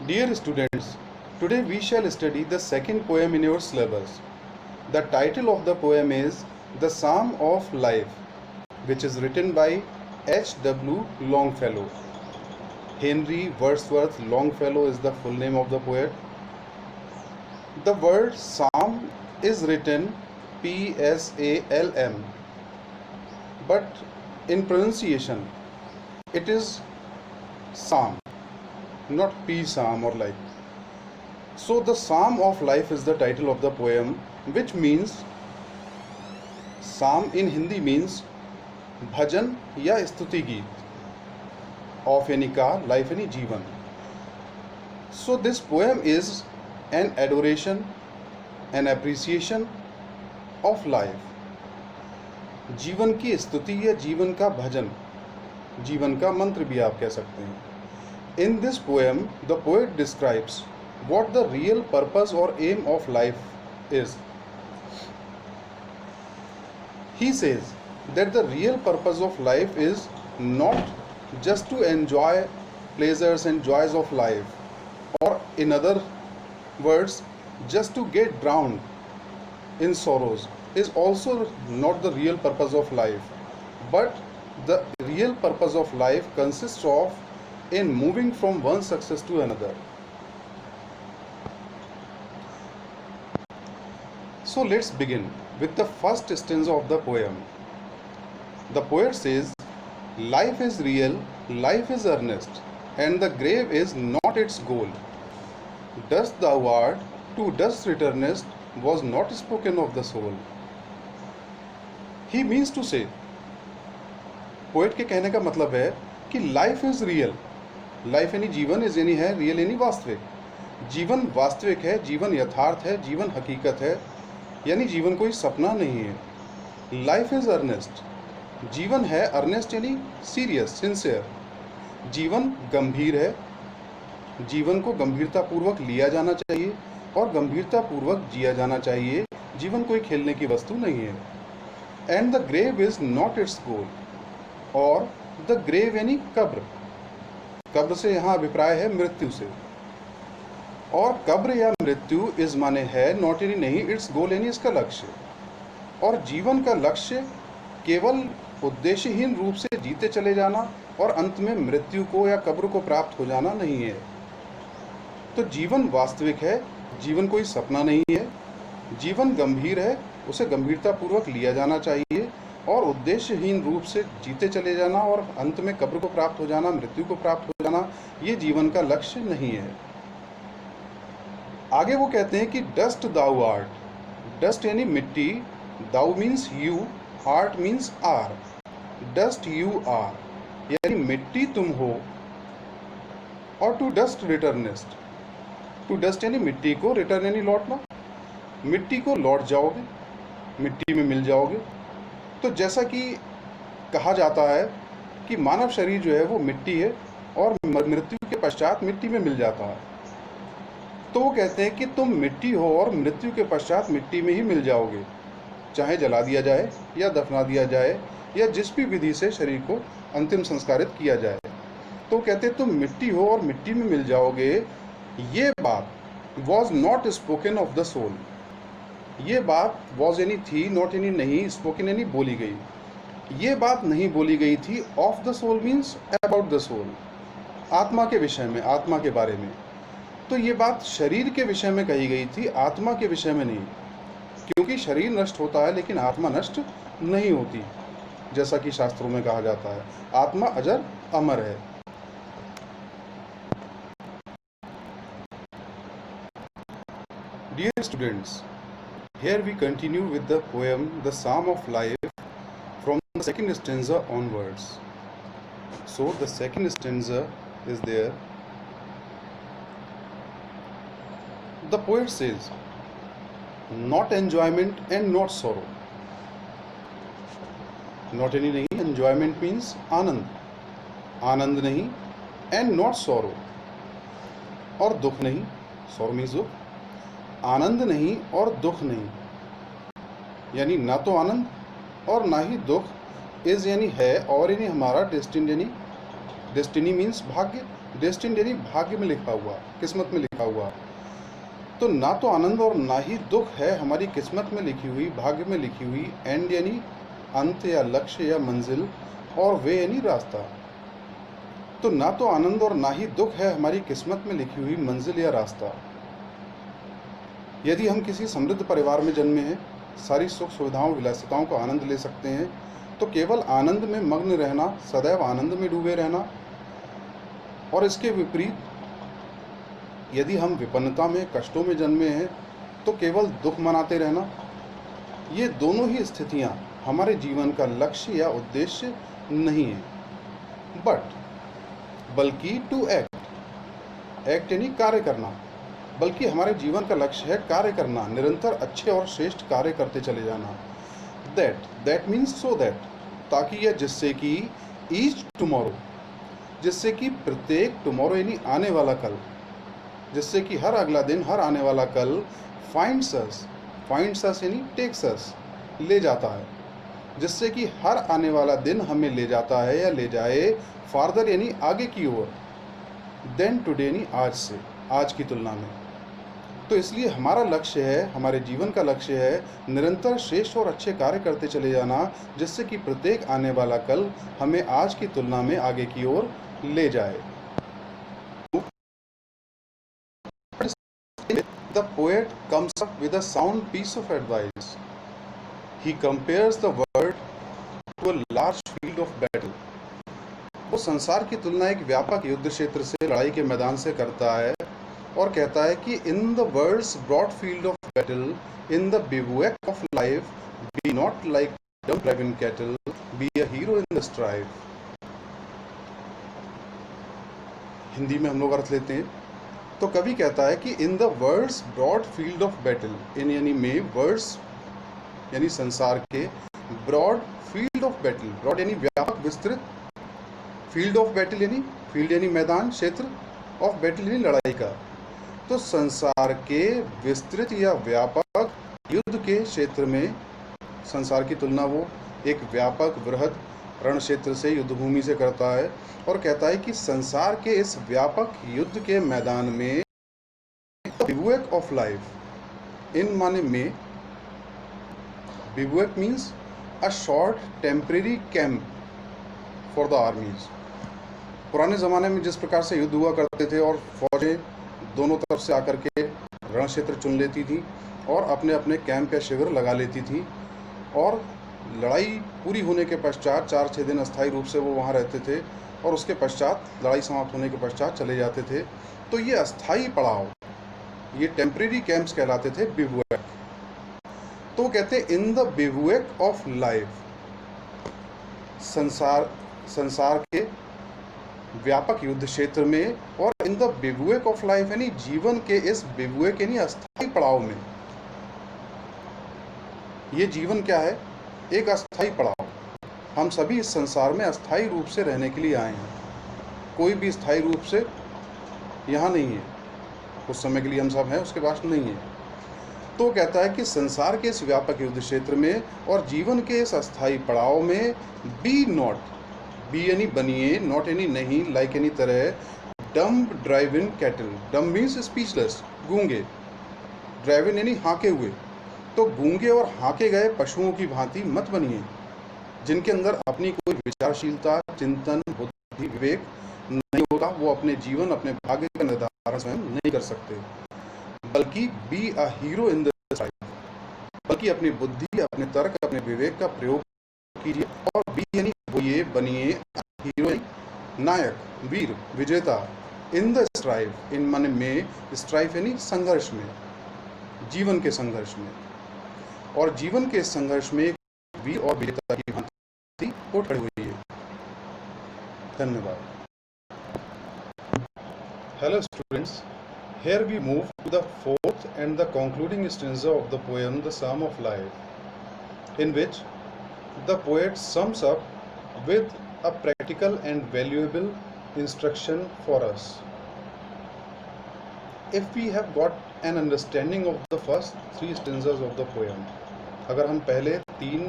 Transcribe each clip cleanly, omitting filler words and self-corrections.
Dear students, today we shall study the second poem in your syllabus. The title of the poem is The Psalm of Life, which is written by H.W. Longfellow. Henry Wordsworth Longfellow is the full name of the poet. The word psalm is written Psalm, but in pronunciation it is psalm, not psalm or like. So the Psalm of Life is the title of the poem, which means psalm in Hindi means भजन या स्तुति गीत of यानी का, life यानी जीवन. So this poem is an adoration, an appreciation of life. जीवन की स्तुति या जीवन का भजन, जीवन का मंत्र भी आप कह सकते हैं. In this poem, the poet describes what the real purpose or aim of life is. He says that the real purpose of life is not just to enjoy pleasures and joys of life, or in other words, just to get drowned in sorrows is also not the real purpose of life, but the real purpose of life consists of in moving from one success to another. So let's begin with the first stanza of the poem. The poet says, life is real, life is earnest, and the grave is not its goal. Dust thou art, to dust returnest, was not spoken of the soul. He means to say, poet के कहने का मतलब है कि life is real, life यानी जीवन, is यानी है, रियल यानी वास्तविक. जीवन वास्तविक है, जीवन यथार्थ है, जीवन हकीकत है, यानी जीवन कोई सपना नहीं है. लाइफ इज अर्नेस्ट, जीवन है, अर्नेस्ट यानी सीरियस, सिंसियर. जीवन गंभीर है, जीवन को गंभीरतापूर्वक लिया जाना चाहिए और गंभीरतापूर्वक जिया जाना चाहिए. जीवन कोई खेलने की वस्तु नहीं है. And the grave is not its goal, और द ग्रेव यानी कब्र. कब्र से यहाँ अभिप्राय है मृत्यु से, और कब्र या मृत्यु इस माने है नॉट यानी नहीं, इट्स गोल यानी इसका लक्ष्य. और जीवन का लक्ष्य केवल उद्देश्यहीन रूप से जीते चले जाना और अंत में मृत्यु को या कब्र को प्राप्त हो जाना नहीं है. तो जीवन वास्तविक है, जीवन कोई सपना नहीं है. जीवन गंभीर है, उसे गंभीरतापूर्वक लिया जाना चाहिए, और उद्देश्यहीन रूप से जीते चले जाना और अंत में कब्र को प्राप्त हो जाना, मृत्यु को प्राप्त हो जाना, ये जीवन का लक्ष्य नहीं है. आगे वो कहते हैं कि डस्ट दाउ आर्ट. डस्ट यानी मिट्टी, thou means you, art means are. Dust you are, यानी मिट्टी तुम हो. और to dust returnest, to dust यानी मिट्टी को, रिटर्न यानी लौटना. मिट्टी को लौट जाओगे, मिट्टी में मिल जाओगे. तो जैसा कि कहा जाता है कि मानव शरीर जो है वो मिट्टी है और मृत्यु के पश्चात मिट्टी में मिल जाता है. तो वो कहते हैं कि तुम मिट्टी हो और मृत्यु के पश्चात मिट्टी में ही मिल जाओगे, चाहे जला दिया जाए या दफना दिया जाए या जिस भी विधि से शरीर को अंतिम संस्कारित किया जाए. तो कहते हैं तुम मिट्टी हो और मिट्टी में मिल जाओगे. ये बात was not spoken of the soul. ये बात वॉज यानी थी, नॉट यानी नहीं, स्पोकन यानी बोली गई. ये बात नहीं बोली गई थी. Of the soul means about the soul, आत्मा के विषय में, आत्मा के बारे में. तो ये बात शरीर के विषय में कही गई थी, आत्मा के विषय में नहीं, क्योंकि शरीर नष्ट होता है लेकिन आत्मा नष्ट नहीं होती. जैसा कि शास्त्रों में कहा जाता है, आत्मा अजर अमर है. Dear students, here we continue with the poem The Psalm of Life from the second stanza onwards. So the second stanza is there. The poet says, not enjoyment and not sorrow. Not any नहीं, enjoyment means आनंद, आनंद नहीं, and not sorrow, और दुख नहीं, sorrow means दुख. आनंद नहीं और दुख नहीं, यानी ना तो आनंद और ना ही दुख. इज यानी है, और यानी हमारा, डेस्टिन यानी डेस्टिनी मीन्स भाग्य, डेस्टिन यानी भाग्य में लिखा हुआ, किस्मत में लिखा हुआ। तो ना तो आनंद और ना ही दुख है हमारी किस्मत में लिखी हुई, भाग्य में लिखी हुई। एंड यानी अंत या लक्ष्य या मंजिल, और वे यानी रास्ता। तो ना तो आनंद और ना ही दुख है हमारी किस्मत में लिखी हुई मंजिल या रास्ता। यदि हम किसी समृद्ध परिवार में जन्मे हैं, सारी सुख सुविधाओं विलासिताओं का आनंद ले सकते हैं, तो केवल आनंद में मग्न रहना, सदैव आनंद में डूबे रहना। और इसके विपरीत यदि हम विपन्नता में, कष्टों में जन्मे हैं, तो केवल दुख मनाते रहना। ये दोनों ही स्थितियां हमारे जीवन का लक्ष्य या उद्देश्य नहीं है। बल्कि टू एक्ट यानी कार्य करना, बल्कि हमारे जीवन का लक्ष्य है कार्य करना, निरंतर अच्छे और श्रेष्ठ कार्य करते चले जाना। दैट मीन्स सो दैट, ताकि यह जिससे कि ईच टुमारो, जिससे कि प्रत्येक, टुमारो यानी आने वाला कल, जिससे कि हर अगला दिन, हर आने वाला कल फाइंड्स अस यानी टेक्स अस, ले जाता है, जिससे कि हर आने वाला दिन हमें ले जाता है या ले जाए फार्दर यानी आगे की ओर, देन टुडे यानी आज से, आज की तुलना में। तो इसलिए हमारा लक्ष्य है, हमारे जीवन का लक्ष्य है निरंतर श्रेष्ठ और अच्छे कार्य करते चले जाना, जिससे कि प्रत्येक आने वाला कल हमें आज की तुलना में आगे की ओर ले जाए। The poet comes up with a sound piece of advice. He compares the world to a large field of battle. वो संसार की तुलना एक व्यापक युद्ध क्षेत्र से, लड़ाई के मैदान से करता है और कहता है कि in the world's broad field of battle, in the bivouac of life, be not like dumb driven cattle, be a hero in the strife. Hindi में हम लोग अर्थ लेते हैं। तो कवि कहता है कि in the world's broad field of battle, in यानी में, वर्ल्ड्स यानी संसार के, broad field of battle, broad यानी व्यापक विस्तृत, फील्ड ऑफ बैटल यानी, फील्ड यानी मैदान, क्षेत्र, ऑफ बैटल यानी लड़ाई का। तो संसार के विस्तृत या व्यापक युद्ध के क्षेत्र में, संसार की तुलना वो एक व्यापक वृहद रण क्षेत्र से, युद्ध भूमि से करता है और कहता है कि संसार के इस व्यापक युद्ध के मैदान में बिवैक ऑफ लाइफ, इन माने में, bivouac means a short temporary camp for the armies. पुराने ज़माने में जिस प्रकार से युद्ध हुआ करते थे और फौजें दोनों तरफ से आकर के रण क्षेत्र चुन लेती थी और अपने अपने कैंप या शिविर लगा लेती थी, और लड़ाई पूरी होने के पश्चात 4-6 दिन अस्थायी रूप से वो वहाँ रहते थे और उसके पश्चात लड़ाई समाप्त होने के पश्चात चले जाते थे। तो ये अस्थायी पड़ाव, ये टेम्परेरी कैंप्स कहलाते थे, बिवैक। तो कहते हैं इन द बिवैक ऑफ लाइफ, संसार के व्यापक युद्ध क्षेत्र में, और इन द बिवैक ऑफ लाइफ यानी जीवन के इस बिवैक यानी अस्थायी पड़ाव में। ये जीवन क्या है? एक अस्थायी पड़ाव। हम सभी इस संसार में अस्थायी रूप से रहने के लिए आए हैं, कोई भी स्थायी रूप से यहाँ नहीं है, कुछ समय के लिए हम सब हैं, उसके बाद नहीं है। तो कहता है कि संसार के इस व्यापक युद्ध क्षेत्र में और जीवन के इस अस्थायी पड़ाव में, बी नॉट, बी यानी बनिए, नॉट यानी नहीं, लाइक यानी तरह, डम ड्राइविन कैटल, डम मीन्स स्पीचलेस, गूंगे, ड्राइविन यानी हाँके हुए, तो गूंगे और हाँके गए पशुओं की भांति मत बनिए, जिनके अंदर अपनी कोई विचारशीलता, चिंतन, बुद्धि, विवेक नहीं होता। वो अपने जीवन, अपने भाग्य का निर्धारण स्वयं नहीं कर सकते। बल्कि B a hero in the strife, बल्कि अपनी बुद्धि, अपने तर्क, अपने विवेक का प्रयोग कीजिए। और बी यानी ये बनिए, हीरो नायक, वीर, विजेता, इन द स्ट्राइफ, इन माने में, स्ट्राइफ यानी संघर्ष में, जीवन के संघर्ष में। और जीवन के संघर्ष में वीर और विजेता की भांति वो खड़ी हुई है। धन्यवाद। Hello students, here we move to the fourth and the concluding stanza of the poem The Psalm of Life, in which the poet sums up with a practical and valuable instruction for us. If we have got an understanding of the first 3 stanzas of the poem, अगर हम पहले 3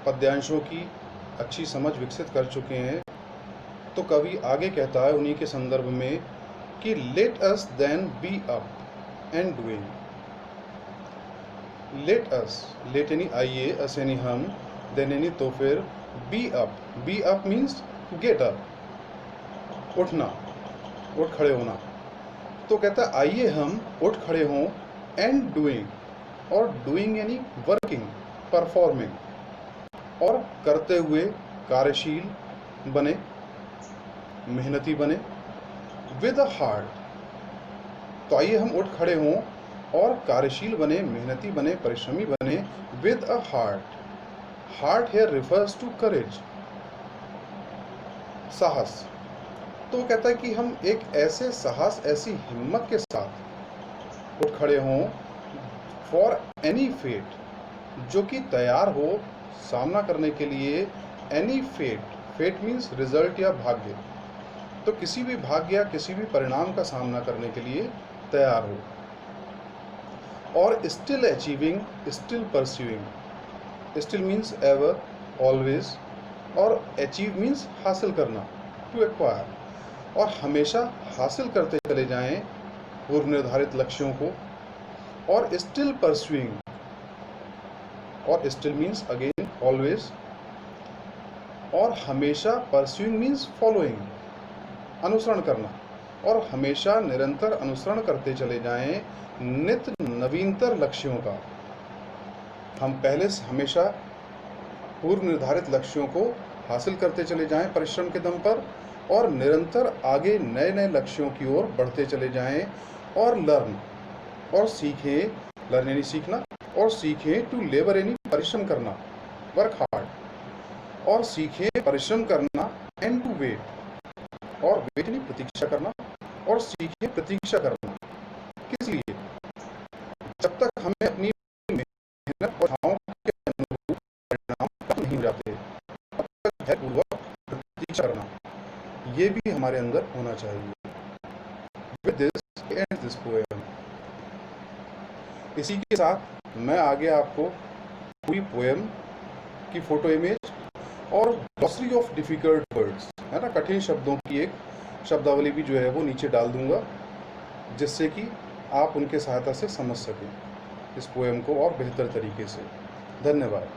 पद्यांशों की अच्छी समझ विकसित कर चुके हैं, तो कवि आगे कहता है उन्हीं के संदर्भ में कि let us then be up and doing. Let us, let यानी आइए, अस यानी हम, देन यानी तो फिर, be up means get up, उठना, उठ खड़े होना। तो कहता है आइए हम उठ खड़े हों, एंड डूइंग, और डूइंग यानी वर्किंग, परफॉर्मिंग, और करते हुए कार्यशील बने, मेहनती बने, विद अ हार्ट। तो आइए हम उठ खड़े हों और कार्यशील बने, मेहनती बने, परिश्रमी बने, with a heart. Heart here refers to courage, साहस। तो कहता है कि हम एक ऐसे साहस, ऐसी हिम्मत के साथ उठ खड़े हों फॉर एनी फेट, जो कि तैयार हो सामना करने के लिए, any fate, fate means result या भाग्य, तो किसी भी भाग्य या किसी भी परिणाम का सामना करने के लिए तैयार हो। और still achieving, still pursuing, still means ever, always, और अचीव मीन्स हासिल करना, टू एक्वायर, और हमेशा हासिल करते चले जाएं पूर्व निर्धारित लक्ष्यों को। और स्टिल परस्यूइंग, और स्टिल मीन्स अगेन ऑलवेज, और हमेशा, परस्यूइंग मीन्स फॉलोइंग, अनुसरण करना, और हमेशा निरंतर अनुसरण करते चले जाएं नित्य नवीनतर लक्ष्यों का। हम पहले से हमेशा पूर्व निर्धारित लक्ष्यों को हासिल करते चले जाएं परिश्रम के दम पर, और निरंतर आगे नए नए लक्ष्यों की ओर बढ़ते चले जाएं, और लर्न, और सीखें, लर्न यानी सीखना, और सीखें टू लेबर यानी परिश्रम करना, वर्क हार्ड, और सीखें परिश्रम करना, एंड टू वेट, और वेट यानी प्रतीक्षा करना, और सीखें प्रतीक्षा करना। किस लिए? जब तक हमें अपनी मेहनत और ठाव के अनुरूप परिणाम प्राप्त नहीं हो जाते, तब तक धैर्यपूर्वक प्रतीक्षा करना, ये भी हमारे अंदर होना चाहिए। With this and this poem. इसी के साथ मैं आगे आपको पूरी पोएम की फोटो इमेज और ग्लॉसरी ऑफ डिफिकल्ट वर्ड्स, है ना, कठिन शब्दों की एक शब्दावली भी जो है वो नीचे डाल दूंगा, जिससे कि आप उनके सहायता से समझ सकें इस पोएम को और बेहतर तरीके से। धन्यवाद।